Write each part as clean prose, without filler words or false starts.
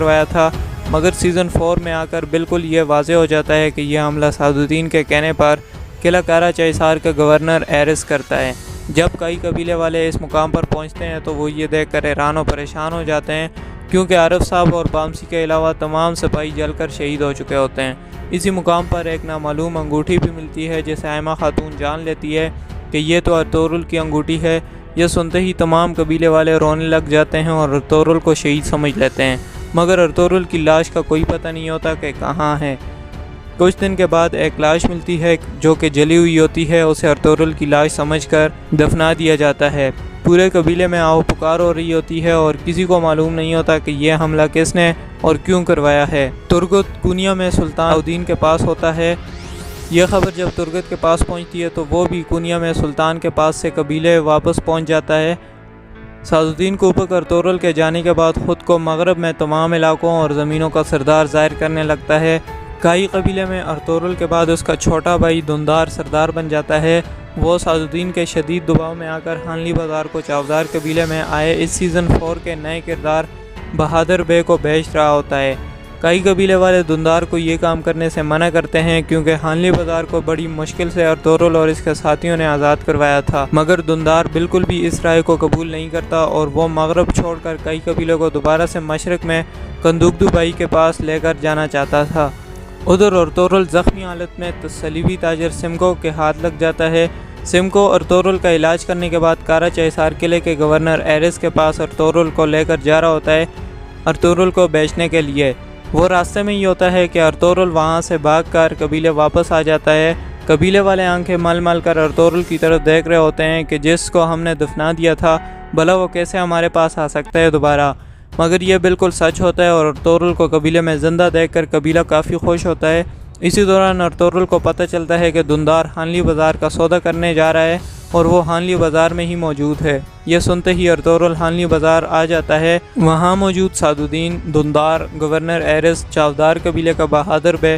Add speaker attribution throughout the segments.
Speaker 1: کروایا تھا، مگر سیزن 4 میں آ کر بالکل یہ واضح ہو جاتا ہے کہ یہ حملہ سعد الدین کے کہنے پر قلعہ کارا چہسار کا گورنر ایرس کرتا ہے۔ جب کئی قبیلے والے اس مقام پر پہنچتے ہیں تو وہ یہ دیکھ کر حیران و پریشان ہو جاتے ہیں، کیونکہ عارف صاحب اور بامسی کے علاوہ تمام سپاہی جل کر شہید ہو چکے ہوتے ہیں۔ اسی مقام پر ایک نامعلوم انگوٹھی بھی ملتی ہے، جسے آئمہ خاتون جان لیتی ہے کہ یہ تو ارطغرل کی انگوٹھی ہے۔ یہ سنتے ہی تمام قبیلے والے رونے لگ جاتے ہیں اور ارطغرل کو شہید سمجھ لیتے ہیں، مگر ارطغرل کی لاش کا کوئی پتہ نہیں ہوتا کہ کہاں ہے۔ کچھ دن کے بعد ایک لاش ملتی ہے جو کہ جلی ہوئی ہوتی ہے، اسے ارطغرل کی لاش سمجھ کر دفنا دیا جاتا ہے۔ پورے قبیلے میں آہو پکار ہو رہی ہوتی ہے اور کسی کو معلوم نہیں ہوتا کہ یہ حملہ کس نے اور کیوں کروایا ہے۔ ترگت کونیا میں سلطان الدین کے پاس ہوتا ہے۔ یہ خبر جب ترگت کے پاس پہنچتی ہے تو وہ بھی کونیا میں سلطان کے پاس سے قبیلے واپس پہنچ جاتا ہے۔ سعد الدین کوپک ارطغرل کے جانے کے بعد خود کو مغرب میں تمام علاقوں اور زمینوں کا سردار ظاہر کرنے لگتا ہے۔ کائی قبیلے میں ارطغرل کے بعد اس کا چھوٹا بھائی دھندار سردار بن جاتا ہے۔ وہ سعد الدین کے شدید دباؤ میں آ کر حانلی بازار کو چاودار قبیلے میں آئے اس سیزن 4 کے نئے کردار بہادر بے کو بیچ رہا ہوتا ہے۔ کئی قبیلے والے دھندار کو یہ کام کرنے سے منع کرتے ہیں، کیونکہ حانلی بازار کو بڑی مشکل سے ارطغرل اور اس کے ساتھیوں نے آزاد کروایا تھا، مگر دھندار بالکل بھی اس رائے کو قبول نہیں کرتا اور وہ مغرب چھوڑ کر کئی قبیلوں کو دوبارہ سے مشرق میں کندوگدو بھائی کے پاس لے کر جانا چاہتا تھا۔ ادھر ارطغرل زخمی حالت میں صلیبی تاجر سمکو کے ہاتھ لگ جاتا ہے۔ سمکو ارطغرل کا علاج کرنے کے بعد کارا چہسار قلعے کے گورنر ایرس کے پاس ارطغرل کو لے کر جا رہا ہوتا ہے، ارطغرل کو بیچنے کے لیے۔ وہ راستے میں ہی ہوتا ہے کہ ارطغرل وہاں سے بھاگ کر قبیلے واپس آ جاتا ہے۔ قبیلے والے آنکھیں مل مل کر ارطغرل کی طرف دیکھ رہے ہوتے ہیں کہ جس کو ہم نے دفنا دیا تھا، بھلا وہ کیسے ہمارے پاس آ سکتا ہے دوبارہ۔ مگر یہ بالکل سچ ہوتا ہے اور ارطغرل کو قبیلے میں زندہ دیکھ کر قبیلہ کافی خوش ہوتا ہے۔ اسی دوران ارطغرل کو پتہ چلتا ہے کہ دھندار حانلی بازار کا سودا کرنے جا رہا ہے اور وہ حانلی بازار میں ہی موجود ہے۔ یہ سنتے ہی ارطغرل حانلی بازار آ جاتا ہے۔ وہاں موجود سعد الدین، دھندار، گورنر ایرس، چاودار قبیلے کا بہادر بے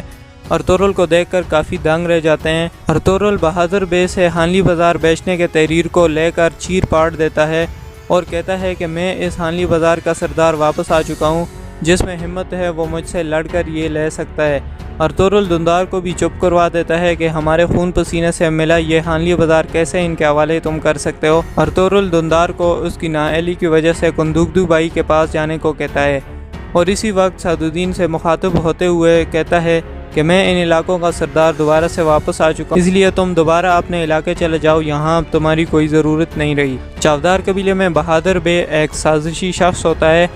Speaker 1: ارطغرل کو دیکھ کر کافی دنگ رہ جاتے ہیں۔ ارطغرل بہادر بے سے حانلی بازار بیچنے کے تحریر کو لے کر چیر پاڑ دیتا ہے اور کہتا ہے کہ میں اس حانلی بازار کا سردار واپس آ چکا ہوں، جس میں ہمت ہے وہ مجھ سے لڑ کر یہ لے سکتا ہے۔ ارطغرل دھندار کو بھی چپ کروا دیتا ہے کہ ہمارے خون پسینے سے ملا یہ حانلی بازار کیسے ان کے حوالے تم کر سکتے ہو۔ ارطغرل دھندار کو اس کی نااہلی کی وجہ سے کندوگدو بھائی کے پاس جانے کو کہتا ہے اور اسی وقت سعد الدین سے مخاطب ہوتے ہوئے کہتا ہے کہ میں ان علاقوں کا سردار دوبارہ سے واپس آ چکا ہوں، اس لیے تم دوبارہ اپنے علاقے چلے جاؤ، یہاں اب تمہاری کوئی ضرورت نہیں رہی۔ چاودار قبیلے میں بہادر بے ایک سازشی شخص ہوتا ہے۔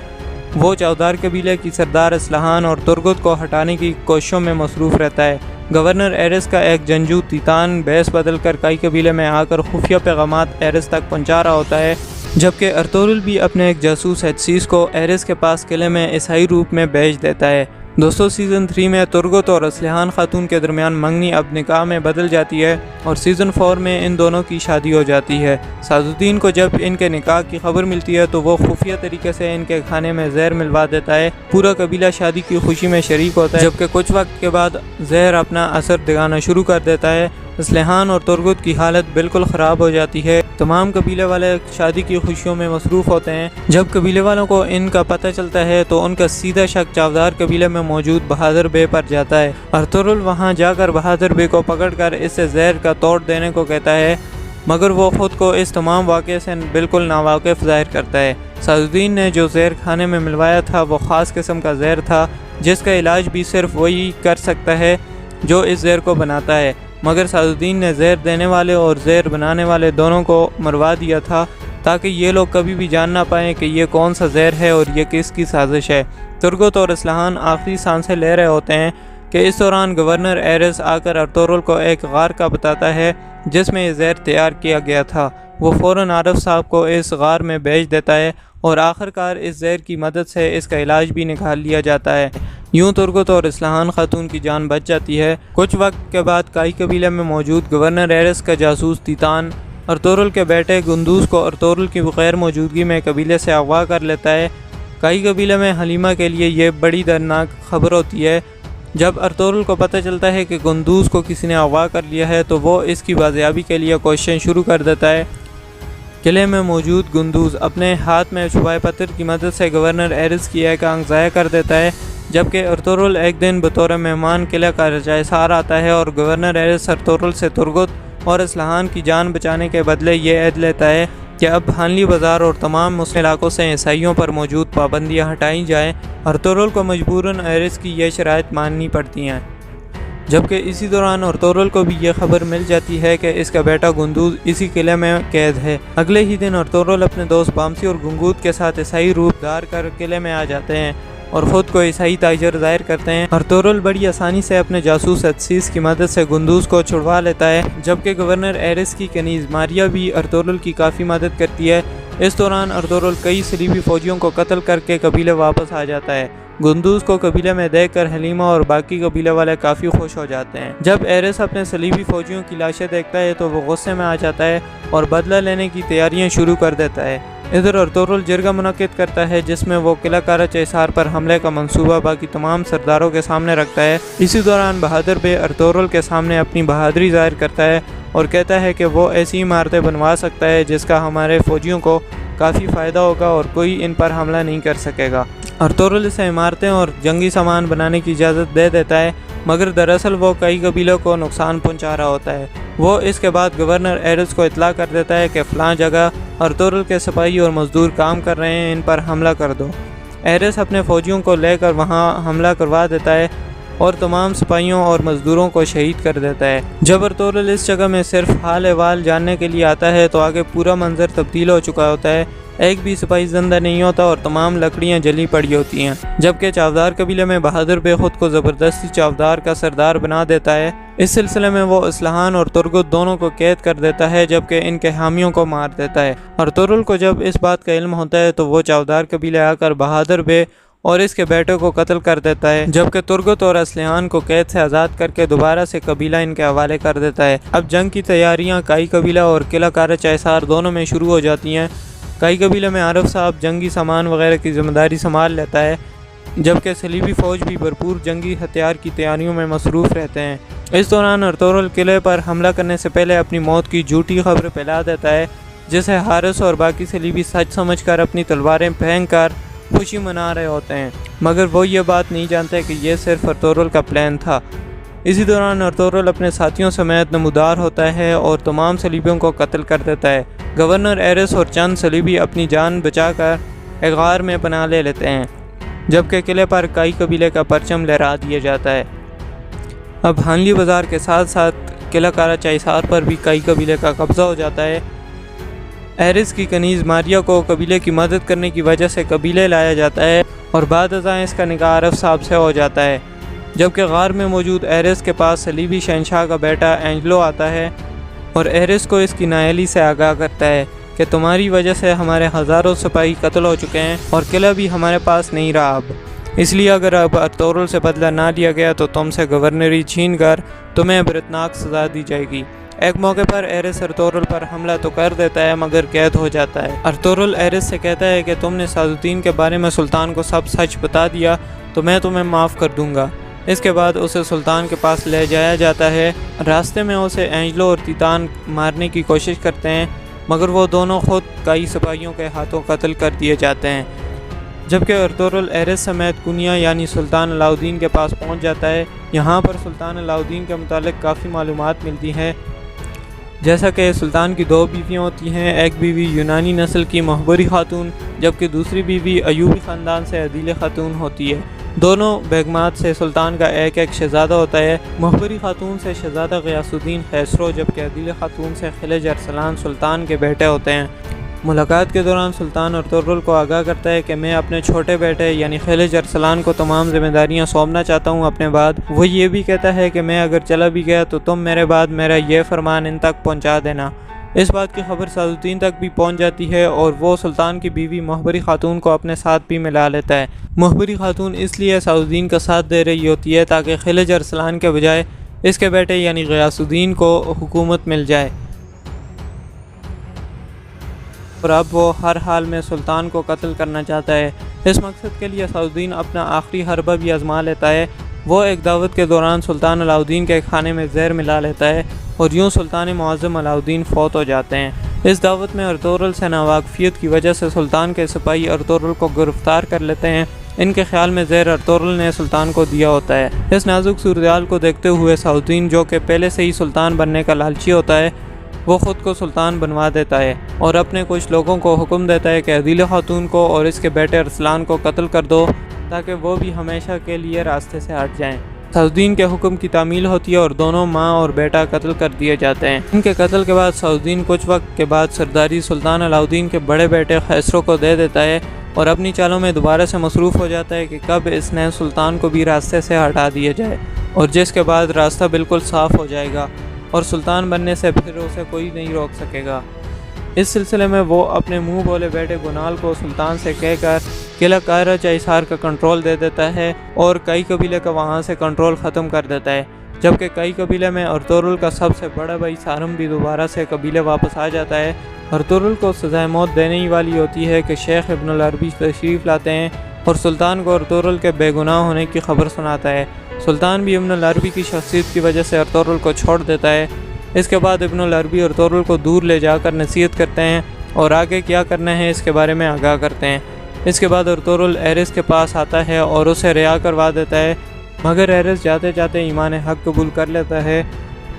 Speaker 1: وہ چاودار قبیلے کی سردار اسلحان اور ترگت کو ہٹانے کی کوششوں میں مصروف رہتا ہے۔ گورنر ایرس کا ایک جنگجو تیتان بیس بدل کر کئی قبیلے میں آ کر خفیہ پیغامات ایرس تک پہنچا رہا ہوتا ہے، جبکہ ارطغرل بھی اپنے ایک جاسوس ہتسیس کو ایرس کے پاس قلعے میں عیسائی روپ میں بھیج دیتا ہے۔ دوستو سیزن 3 میں ترگت اور اسلحان خاتون کے درمیان منگنی اب نکاح میں بدل جاتی ہے اور سیزن 4 میں ان دونوں کی شادی ہو جاتی ہے۔ سعد الدین کو جب ان کے نکاح کی خبر ملتی ہے تو وہ خفیہ طریقے سے ان کے کھانے میں زہر ملوا دیتا ہے۔ پورا قبیلہ شادی کی خوشی میں شریک ہوتا ہے، جبکہ کچھ وقت کے بعد زہر اپنا اثر دکھانا شروع کر دیتا ہے۔ اسلحان اور ترگت کی حالت بالکل خراب ہو جاتی ہے۔ تمام قبیلے والے شادی کی خوشیوں میں مصروف ہوتے ہیں۔ جب قبیلے والوں کو ان کا پتہ چلتا ہے تو ان کا سیدھا شک چاودار قبیلے میں موجود بہادر بے پر جاتا ہے۔ ارطغرل وہاں جا کر بہادر بے کو پکڑ کر اس سے زہر کا توڑ دینے کو کہتا ہے، مگر وہ خود کو اس تمام واقعے سے بالکل ناواقف ظاہر کرتا ہے۔ سعد الدین نے جو زہر کھانے میں ملوایا تھا وہ خاص قسم کا زہر تھا، جس کا علاج بھی صرف وہی کر سکتا ہے جو اس زہر کو بناتا ہے، مگر سعد الدین نے زہر دینے والے اور زہر بنانے والے دونوں کو مروا دیا تھا تاکہ یہ لوگ کبھی بھی جان نہ پائیں کہ یہ کون سا زہر ہے اور یہ کس کی سازش ہے۔ ترگت اور اسلحان آخری سانسیں لے رہے ہوتے ہیں کہ اس دوران گورنر ایرس آ کر ارطغرل کو ایک غار کا بتاتا ہے جس میں یہ زہر تیار کیا گیا تھا۔ وہ فوراً عارف صاحب کو اس غار میں بھیج دیتا ہے اور آخرکار اس زہر کی مدد سے اس کا علاج بھی نکال لیا جاتا ہے۔ یوں ترگت اور اسلحان خاتون کی جان بچ جاتی ہے۔ کچھ وقت کے بعد کائی قبیلے میں موجود گورنر ایرس کا جاسوس تیتان ارطغرل کے بیٹے گندوز کو ارطغرل کی غیر موجودگی میں قبیلے سے اغوا کر لیتا ہے۔ کائی قبیلے میں حلیمہ کے لیے یہ بڑی دردناک خبر ہوتی ہے۔ جب ارطغرل کو پتہ چلتا ہے کہ گندوز کو کسی نے اغوا کر لیا ہے تو وہ اس کی بازیابی کے لیے کوششیں شروع کر دیتا ہے۔ قلعے میں موجود گندوز اپنے ہاتھ میں چھپائے پتھر کی مدد سے گورنر ایرس کی ایک آنکھ ضائع کر دیتا ہے، جبکہ ارطغرل ایک دن بطور مہمان قلعہ کا جائسار آتا ہے اور گورنر ایرس ارطغرل سے ترگت اور اصلاحان کی جان بچانے کے بدلے یہ عہد لیتا ہے کہ اب حانلی بازار اور تمام مسلم علاقوں سے عیسائیوں پر موجود پابندیاں ہٹائی جائیں۔ ارطغرل کو مجبوراً ایرس کی یہ شرائط ماننی پڑتی ہیں، جبکہ اسی دوران ارطغرل کو بھی یہ خبر مل جاتی ہے کہ اس کا بیٹا گندوز اسی قلعے میں قید ہے۔ اگلے ہی دن ارطغرل اپنے دوست بامسی اور گنگوت کے ساتھ عیسائی روپ دھار کر قلعے میں آ جاتے ہیں اور خود کو عیسائی تاجر ظاہر کرتے ہیں۔ ارطغرل بڑی آسانی سے اپنے جاسوس اتسیس کی مدد سے گندوز کو چھڑوا لیتا ہے، جبکہ گورنر ایرس کی کنیز ماریا بھی ارطغرل کی کافی مدد کرتی ہے۔ اس دوران ارطغرل کئی صلیبی فوجیوں کو قتل کر کے قبیلے واپس آ جاتا ہے۔ گندوز کو قبیلے میں دیکھ کر حلیمہ اور باقی قبیلے والے کافی خوش ہو جاتے ہیں۔ جب ایرس اپنے صلیبی فوجیوں کی لاشیں دیکھتا ہے تو وہ غصے میں آ جاتا ہے اور بدلہ لینے کی تیاریاں شروع کر دیتا ہے۔ ادھر ارطغرل جرگہ منعقد کرتا ہے جس میں وہ قلعہ کارا چیسار پر حملے کا منصوبہ باقی تمام سرداروں کے سامنے رکھتا ہے۔ اسی دوران بہادر بے ارطغرل کے سامنے اپنی بہادری ظاہر کرتا ہے اور کہتا ہے کہ وہ ایسی عمارتیں بنوا سکتا ہے جس کا ہمارے فوجیوں کو کافی فائدہ ہوگا اور کوئی ان پر حملہ نہیں کر سکے گا۔ ارطغرل اسے عمارتیں اور جنگی سامان بنانے کی اجازت دے دیتا ہے، مگر دراصل وہ کئی قبیلوں کو نقصان پہنچا رہا ہوتا ہے۔ وہ اس کے بعد گورنر ایرس کو اطلاع کر دیتا ہے کہ فلاں جگہ ارطغرل کے سپاہی اور مزدور کام کر رہے ہیں، ان پر حملہ کر دو۔ ایرس اپنے فوجیوں کو لے کر وہاں حملہ کروا دیتا ہے اور تمام سپاہیوں اور مزدوروں کو شہید کر دیتا ہے۔ جب ارطغرل اس جگہ میں صرف حال احوال جاننے کے لیے آتا ہے تو آگے پورا منظر تبدیل ہو چکا ہوتا ہے، ایک بھی سپاہی زندہ نہیں ہوتا اور تمام لکڑیاں جلی پڑی ہوتی ہیں، جبکہ چاودار قبیلے میں بہادر بے خود کو زبردستی چاودار کا سردار بنا دیتا ہے۔ اس سلسلے میں وہ اصلاحان اور ترگت دونوں کو قید کر دیتا ہے، جبکہ ان کے حامیوں کو مار دیتا ہے۔ ارطغرل کو جب اس بات کا علم ہوتا ہے تو وہ چاودار قبیلے آ کر بہادر بے اور اس کے بیٹے کو قتل کر دیتا ہے، جبکہ ترگت اور اصلاحان کو قید سے آزاد کر کے دوبارہ سے قبیلہ ان کے حوالے کر دیتا ہے۔ اب جنگ کی تیاریاں کائی قبیلہ اور قلعہ کارا چیسار دونوں میں شروع ہو جاتی ہیں۔ کئی قبیلے میں عارف صاحب جنگی سامان وغیرہ کی ذمہ داری سنبھال لیتا ہے، جبکہ صلیبی فوج بھی بھرپور جنگی ہتھیار کی تیاریوں میں مصروف رہتے ہیں۔ اس دوران ارطغرل قلعے پر حملہ کرنے سے پہلے اپنی موت کی جھوٹی خبر پھیلا دیتا ہے، جسے حارث اور باقی صلیبی سچ سمجھ کر اپنی تلواریں پھینک کر خوشی منا رہے ہوتے ہیں، مگر وہ یہ بات نہیں جانتے کہ یہ صرف ارطغرل کا پلان تھا۔ اسی دوران ارطغرل اپنے ساتھیوں سمیت نمودار ہوتا ہے اور تمام صلیبیوں کو قتل کر دیتا ہے۔ گورنر ایرس اور چند صلیبی اپنی جان بچا کر ایک غار میں پناہ لے لیتے ہیں، جبکہ قلعے پر کئی قبیلے کا پرچم لہرا دیا جاتا ہے۔ اب حانلی بازار کے ساتھ ساتھ قلعہ کارا چیسار پر بھی کئی قبیلے کا قبضہ ہو جاتا ہے۔ ایرس کی کنیز ماریا کو قبیلے کی مدد کرنے کی وجہ سے قبیلے لایا جاتا ہے اور بعد ازاں اس کا نکاح عارف صاحب سے ہو جاتا ہے، جبکہ غار میں موجود ایرس کے پاس صلیبی شہنشاہ کا بیٹا اینجلو آتا ہے اور ایرس کو اس کی نااہلی سے آگاہ کرتا ہے کہ تمہاری وجہ سے ہمارے ہزاروں سپاہی قتل ہو چکے ہیں اور قلعہ بھی ہمارے پاس نہیں رہا اب، اس لیے اگر اب ارطغرل سے بدلہ نہ لیا گیا تو تم سے گورنری چھین کر تمہیں عبرتناک سزا دی جائے گی۔ ایک موقع پر ایرس ارطغرل پر حملہ تو کر دیتا ہے مگر قید ہو جاتا ہے۔ ارطغرل ایرس سے کہتا ہے کہ تم نے سعد الدین کے بارے میں سلطان کو سب سچ بتا دیا تو میں تمہیں معاف کر دوں گا۔ اس کے بعد اسے سلطان کے پاس لے جایا جاتا ہے۔ راستے میں اسے اینجلو اور تیتان مارنے کی کوشش کرتے ہیں، مگر وہ دونوں خود کئی سپاہیوں کے ہاتھوں قتل کر دیے جاتے ہیں، جبکہ ارطغرل ایرس سمیت کنیا یعنی سلطان علاء الدین کے پاس پہنچ جاتا ہے۔ یہاں پر سلطان علاء الدین کے متعلق کافی معلومات ملتی ہیں، جیسا کہ سلطان کی دو بیویاں ہوتی ہیں، ایک بیوی یونانی نسل کی مہبری خاتون جبکہ دوسری بیوی ایوبی خاندان سے عدیل خاتون ہوتی ہے۔ دونوں بیگمات سے سلطان کا ایک ایک شہزادہ ہوتا ہے۔ مہبری خاتون سے شہزادہ غیاث الدین خسرو جبکہ عدیل خاتون سے خلج ارسلان سلطان کے بیٹے ہوتے ہیں۔ ملاقات کے دوران سلطان ارطغرل کو آگاہ کرتا ہے کہ میں اپنے چھوٹے بیٹے یعنی خلج ارسلان کو تمام ذمہ داریاں سونپنا چاہتا ہوں اپنے بعد۔ وہ یہ بھی کہتا ہے کہ میں اگر چلا بھی گیا تو تم میرے بعد میرا یہ فرمان ان تک پہنچا دینا۔ اس بات کی خبر سعد الدین تک بھی پہنچ جاتی ہے اور وہ سلطان کی بیوی مہبری خاتون کو اپنے ساتھ بھی ملا لیتا ہے۔ مہبری خاتون اس لیے سعد الدین کا ساتھ دے رہی ہوتی ہے تاکہ خلج ارسلان کے بجائے اس کے بیٹے یعنی غیاث الدین کو حکومت مل جائے، اور اب وہ ہر حال میں سلطان کو قتل کرنا چاہتا ہے۔ اس مقصد کے لیے سعد الدین اپنا آخری حربہ بھی آزما لیتا ہے۔ وہ ایک دعوت کے دوران سلطان علاء الدین کے کھانے میں زہر ملا لیتا ہے اور یوں سلطان معظم علاء الدین فوت ہو جاتے ہیں۔ اس دعوت میں ارطغرل سے ناواقفیت کی وجہ سے سلطان کے سپاہی ارطغرل کو گرفتار کر لیتے ہیں۔ ان کے خیال میں زہر ارطغرل نے سلطان کو دیا ہوتا ہے۔ اس نازک صورتحال کو دیکھتے ہوئے صلاح الدین، جو کہ پہلے سے ہی سلطان بننے کا لالچی ہوتا ہے، وہ خود کو سلطان بنوا دیتا ہے اور اپنے کچھ لوگوں کو حکم دیتا ہے کہ عدیلہ خاتون کو اور اس کے بیٹے ارسلان کو قتل کر دو تاکہ وہ بھی ہمیشہ کے لیے راستے سے ہٹ جائیں۔ صلاح الدین کے حکم کی تعمیل ہوتی ہے اور دونوں ماں اور بیٹا قتل کر دیے جاتے ہیں۔ ان کے قتل کے بعد صلاح الدین کچھ وقت کے بعد سرداری سلطان علاء الدین کے بڑے بیٹے خسرو کو دے دیتا ہے اور اپنی چالوں میں دوبارہ سے مصروف ہو جاتا ہے کہ کب اس نئے سلطان کو بھی راستے سے ہٹا دیا جائے، اور جس کے بعد راستہ بالکل صاف ہو جائے گا اور سلطان بننے سے پھر اسے کوئی نہیں روک سکے گا۔ اس سلسلے میں وہ اپنے منہ بولے بیٹے گنال کو سلطان سے کہہ کر قلعہ قاہرہ چہسار کا کنٹرول دے دیتا ہے اور کئی قبیلے کا وہاں سے کنٹرول ختم کر دیتا ہے، جبکہ کئی قبیلے میں ارطغرل کا سب سے بڑا بھائی سارم بھی دوبارہ سے قبیلے واپس آ جاتا ہے۔ ارطغرل کو سزائے موت دینے ہی والی ہوتی ہے کہ شیخ ابن العربی تشریف لاتے ہیں اور سلطان کو ارطغرل کے بے گناہ ہونے کی خبر سناتا ہے۔ سلطان بھی ابن العربی کی شخصیت کی وجہ سے ارطغرل کو چھوڑ دیتا ہے۔ اس کے بعد ابن العربی ارطغرل کو دور لے جا کر نصیحت کرتے ہیں اور آگے کیا کرنا ہے اس کے بارے میں آگاہ کرتے ہیں۔ اس کے بعد ارطغرل ایرس کے پاس آتا ہے اور اسے رہا کروا دیتا ہے، مگر ایرس جاتے جاتے ایمان حق قبول کر لیتا ہے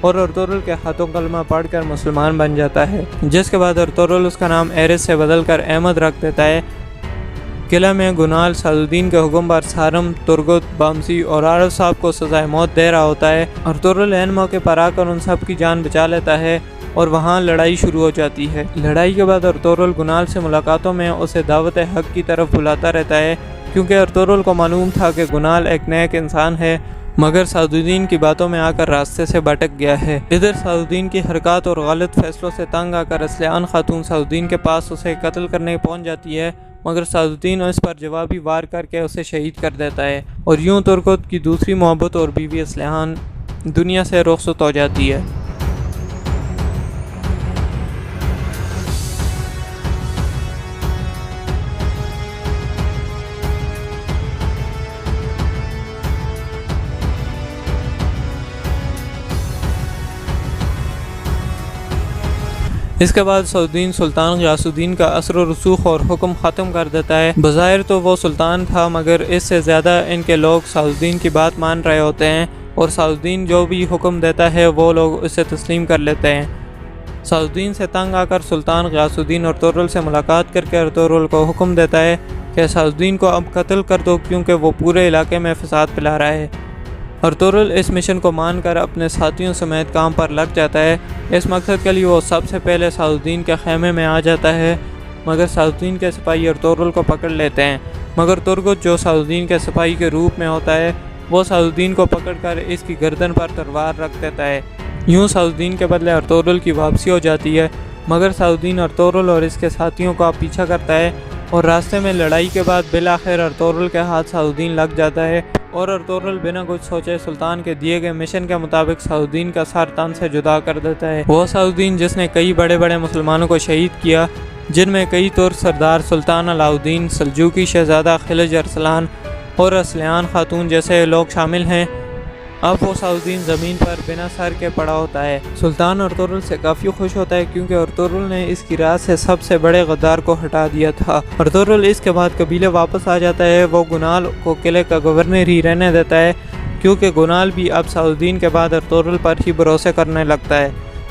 Speaker 1: اور ارطغرل کے ہاتھوں کلمہ پڑھ کر مسلمان بن جاتا ہے، جس کے بعد ارطغرل اس کا نام ایرس سے بدل کر احمد رکھ دیتا ہے۔ قلعہ میں گنال صلاح الدین کے حکم پر سارم، ترگت، بامسی اور عارف صاحب کو سزائے موت دے رہا ہوتا ہے۔ ارطغرل عین موقع پر آ کر ان سب کی جان بچا لیتا ہے اور وہاں لڑائی شروع ہو جاتی ہے۔ لڑائی کے بعد ارطغرل گنال سے ملاقاتوں میں اسے دعوت حق کی طرف بلاتا رہتا ہے، کیونکہ ارطغرل کو معلوم تھا کہ گنال ایک نیک انسان ہے، مگر صلاح الدین کی باتوں میں آ کر راستے سے بھٹک گیا ہے۔ ادھر صلاح الدین کی حرکات اور غلط فیصلوں سے تنگ آ کر ارسلان خاتون صلاح الدین کے پاس اسے قتل کرنے پہنچ جاتی ہے، مگر صلاح الدین اس پر جوابی وار کر کے اسے شہید کر دیتا ہے اور یوں ترکت کی دوسری محبت اور بیوی ارسلان دنیا سے رخصت ہو جاتی ہے۔ اس کے بعد صلاح الدین سلطان غیاث الدین کا اثر و رسوخ اور حکم ختم کر دیتا ہے۔ بظاہر تو وہ سلطان تھا، مگر اس سے زیادہ ان کے لوگ صلاح الدین کی بات مان رہے ہوتے ہیں اور صلاح الدین جو بھی حکم دیتا ہے وہ لوگ اسے تسلیم کر لیتے ہیں۔ صلاح الدین سے تنگ آ کر سلطان غیاث الدین ارطغرل سے ملاقات کر کے ارطغرل کو حکم دیتا ہے کہ صلاح الدین کو اب قتل کر دو، کیونکہ وہ پورے علاقے میں فساد پھیلا رہا ہے۔ ارطغرل اس مشن کو مان کر اپنے ساتھیوں سمیت کام پر لگ جاتا ہے۔ اس مقصد کے لیے وہ سب سے پہلے صلاح الدین کے خیمے میں آ جاتا ہے، مگر صلاح الدین کے سپاہی ارطغرل کو پکڑ لیتے ہیں، مگر ترگت جو صلاح الدین کے سپاہی کے روپ میں ہوتا ہے وہ صلاح الدین کو پکڑ کر اس کی گردن پر تلوار رکھ دیتا ہے۔ یوں صلاح الدین کے بدلے ارطغرل کی واپسی ہو جاتی ہے، مگر صلاح الدین ارطغرل اور اس کے ساتھیوں کا پیچھا کرتا ہے اور راستے میں لڑائی کے بعد بالآخر ارطغرل کے ہاتھ صلاح الدین لگ جاتا ہے اور ارطغرل بنا کچھ سوچے سلطان کے دیے گئے مشن کے مطابق صلاح الدین کا سر تن سے جدا کر دیتا ہے۔ وہ صلاح الدین جس نے کئی بڑے بڑے مسلمانوں کو شہید کیا، جن میں کئی ترک سردار سلطان علاء الدین، سلجوقی شہزادہ خلج ارسلان اور ارسلان خاتون جیسے لوگ شامل ہیں، اب وہ صلاح الدین زمین پر بنا سر کے پڑا ہوتا ہے۔ سلطان ارطغرل سے کافی خوش ہوتا ہے، کیونکہ ارطغرل نے اس کی راہ سے سب سے بڑے غدار کو ہٹا دیا تھا۔ ارطغرل اس کے بعد قبیلے واپس آ جاتا ہے۔ وہ گنال کو قلعے کا گورنر ہی رہنے دیتا ہے، کیونکہ گنال بھی اب صلاح الدین کے بعد ارطغرل پر ہی بھروسے کرنے لگتا ہے۔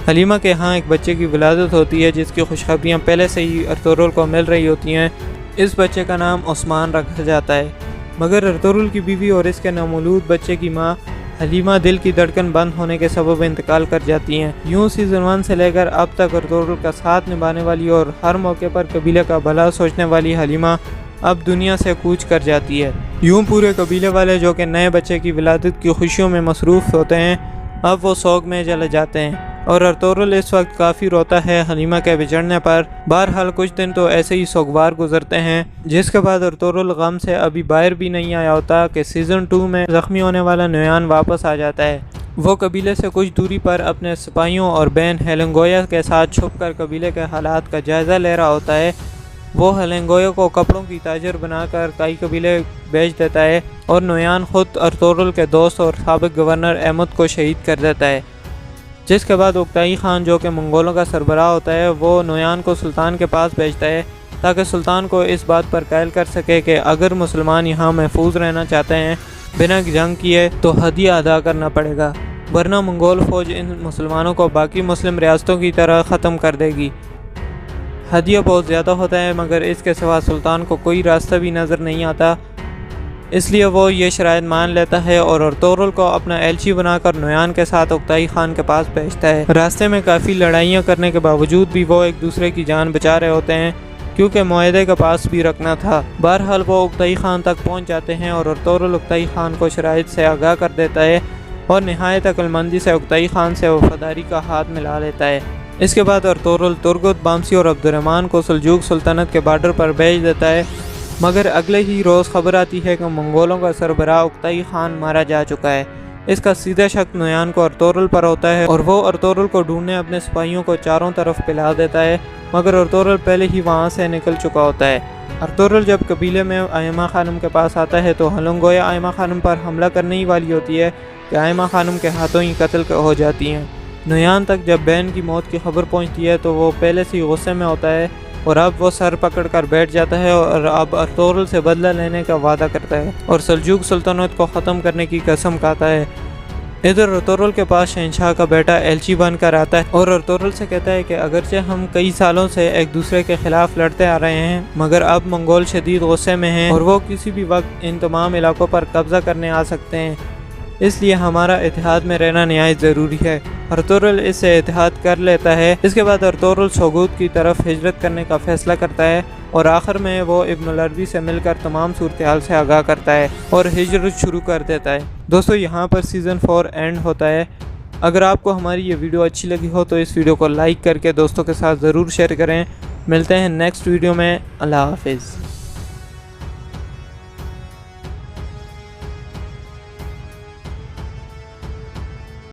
Speaker 1: حلیمہ کے ہاں ایک بچے کی ولادت ہوتی ہے، جس کی خوشخبریاں پہلے سے ہی ارطغرل کو مل رہی ہوتی ہیں۔ اس بچے کا نام عثمان رکھا جاتا ہے، مگر ارطغرل کی بیوی اور اس کے نامولود بچے کی ماں حلیمہ دل کی دھڑکن بند ہونے کے سبب انتقال کر جاتی ہیں۔ یوں سیزن 1 سے لے کر اب تک ارطغرل کا ساتھ نبھانے والی اور ہر موقع پر قبیلے کا بھلا سوچنے والی حلیمہ اب دنیا سے کوچ کر جاتی ہے۔ یوں پورے قبیلے والے جو کہ نئے بچے کی ولادت کی خوشیوں میں مصروف ہوتے ہیں، اب وہ سوگ میں چلے جاتے ہیں اور ارطغرل اس وقت کافی روتا ہے حلیمہ کے بچھڑنے پر۔ بہرحال کچھ دن تو ایسے ہی سوگوار گزرتے ہیں، جس کے بعد ارطغرل غم سے ابھی باہر بھی نہیں آیا ہوتا کہ سیزن 2 میں زخمی ہونے والا نویان واپس آ جاتا ہے۔ وہ قبیلے سے کچھ دوری پر اپنے سپاہیوں اور بہن ہیلنگویا کے ساتھ چھپ کر قبیلے کے حالات کا جائزہ لے رہا ہوتا ہے۔ وہ ہیلنگویا کو کپڑوں کی تاجر بنا کر کئی قبیلے بیچ دیتا ہے اور نویان خود ارطغرل کے دوست اور سابق گورنر احمد کو شہید کر دیتا ہے۔ جس کے بعد اوکتائی خان جو کہ منگولوں کا سربراہ ہوتا ہے وہ نویان کو سلطان کے پاس بھیجتا ہے تاکہ سلطان کو اس بات پر قائل کر سکے کہ اگر مسلمان یہاں محفوظ رہنا چاہتے ہیں بنا جنگ کیے تو ہدیہ ادا کرنا پڑے گا، ورنہ منگول فوج ان مسلمانوں کو باقی مسلم ریاستوں کی طرح ختم کر دے گی۔ ہدیہ بہت زیادہ ہوتا ہے مگر اس کے سوا سلطان کو کوئی راستہ بھی نظر نہیں آتا، اس لیے وہ یہ شرائط مان لیتا ہے اور ارطغرل کو اپنا ایلچی بنا کر نویان کے ساتھ اوکتائی خان کے پاس بھیجتا ہے۔ راستے میں کافی لڑائیاں کرنے کے باوجود بھی وہ ایک دوسرے کی جان بچا رہے ہوتے ہیں کیونکہ معاہدے کے پاس بھی رکھنا تھا۔ بہرحال وہ اوکتائی خان تک پہنچ جاتے ہیں اور ارطغرل اوکتائی خان کو شرائط سے آگاہ کر دیتا ہے اور نہایت عقل مندی سے اوکتائی خان سے وفاداری کا ہاتھ ملا لیتا ہے۔ اس کے بعد ارطغرل ترگت، بامسی اور عبد الرحمن کو سلجوق سلطنت کے بارڈر پر بھیج دیتا ہے، مگر اگلے ہی روز خبر آتی ہے کہ منگولوں کا سربراہ اوکتائی خان مارا جا چکا ہے۔ اس کا سیدھا شک نویان کو ارطغرل پر ہوتا ہے اور وہ ارطغرل کو ڈھونڈنے اپنے سپاہیوں کو چاروں طرف پھیلا دیتا ہے، مگر ارطغرل پہلے ہی وہاں سے نکل چکا ہوتا ہے۔ ارطغرل جب قبیلے میں آئمہ خانم کے پاس آتا ہے تو ہلنگویا آئمہ خانم پر حملہ کرنے ہی والی ہوتی ہے کہ آئمہ خانم کے ہاتھوں ہی قتل ہو جاتی ہیں۔ نویان تک جب بہن کی موت کی خبر پہنچتی ہے تو وہ پہلے سے ہی غصے میں ہوتا ہے اور اب وہ سر پکڑ کر بیٹھ جاتا ہے اور اب ارطغرل سے بدلہ لینے کا وعدہ کرتا ہے اور سلجوق سلطنت کو ختم کرنے کی قسم کھاتا ہے۔ ادھر ارطغرل کے پاس شہنشاہ کا بیٹا ایلچی بن کر آتا ہے اور ارطغرل سے کہتا ہے کہ اگرچہ ہم کئی سالوں سے ایک دوسرے کے خلاف لڑتے آ رہے ہیں مگر اب منگول شدید غصے میں ہیں اور وہ کسی بھی وقت ان تمام علاقوں پر قبضہ کرنے آ سکتے ہیں، اس لیے ہمارا اتحاد میں رہنا نہایت ضروری ہے۔ ارطغرل اس سے اتحاد کر لیتا ہے۔ اس کے بعد ارطغرل سوگوت کی طرف ہجرت کرنے کا فیصلہ کرتا ہے اور آخر میں وہ ابن العربی سے مل کر تمام صورتحال سے آگاہ کرتا ہے اور ہجرت شروع کر دیتا ہے۔ دوستو یہاں پر سیزن 4 اینڈ ہوتا ہے۔ اگر آپ کو ہماری یہ ویڈیو اچھی لگی ہو تو اس ویڈیو کو لائک کر کے دوستوں کے ساتھ ضرور شیئر کریں۔ ملتے ہیں نیکسٹ ویڈیو میں۔ اللہ حافظ۔